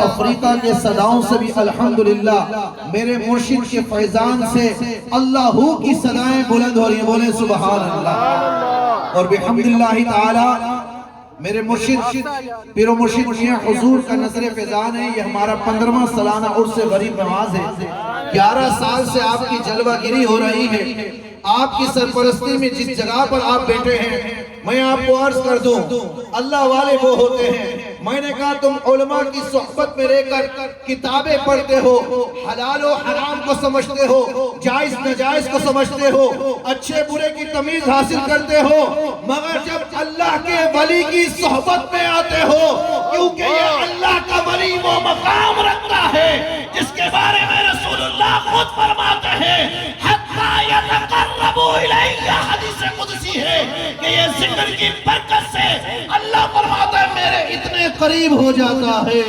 افریقہ کے صداؤں سے بھی الحمدللہ میرے مرشد کے فیضان سے اللہ کی صدائیں بلند ہو رہی ہیں، بولیں سبحان اللہ۔ اور بحمداللہ تعالی میرے مرشد پیر و مرشد میاں حضور کا نظر فیضان ہے۔ یہ ہمارا 15واں سالانہ عرس غریب نواز ہے۔ 11 سال سے آپ کی جلوہ گری ہو رہی ہے۔ آپ کی سرپرستی میں جس جگہ پر آپ بیٹھے ہیں، میں آپ کو عرض کر دوں، اللہ والے وہ ہوتے ہیں۔ میں نے کہا تم علماء کی صحبت میں رہ کر کتابیں پڑھتے ہو، حلال و حرام کو سمجھتے ہو، جائز ناجائز کو سمجھتے ہو، اچھے برے کی تمیز حاصل کرتے ہو، مگر جب اللہ کے ولی کی صحبت میں آتے ہو، کیونکہ یہ اللہ کا ولی وہ مقام رکھتا ہے جس کے بارے میں رسول اللہ خود فرماتے ہیں حَتَّى يَتَقَرَّبُوا إِلَيَّ، حدیث قدسی ہے کہ یہ ذکر کی برکت سے اللہ فرماتا ہے میرے اتنے قریب ہو جاتا ہے۔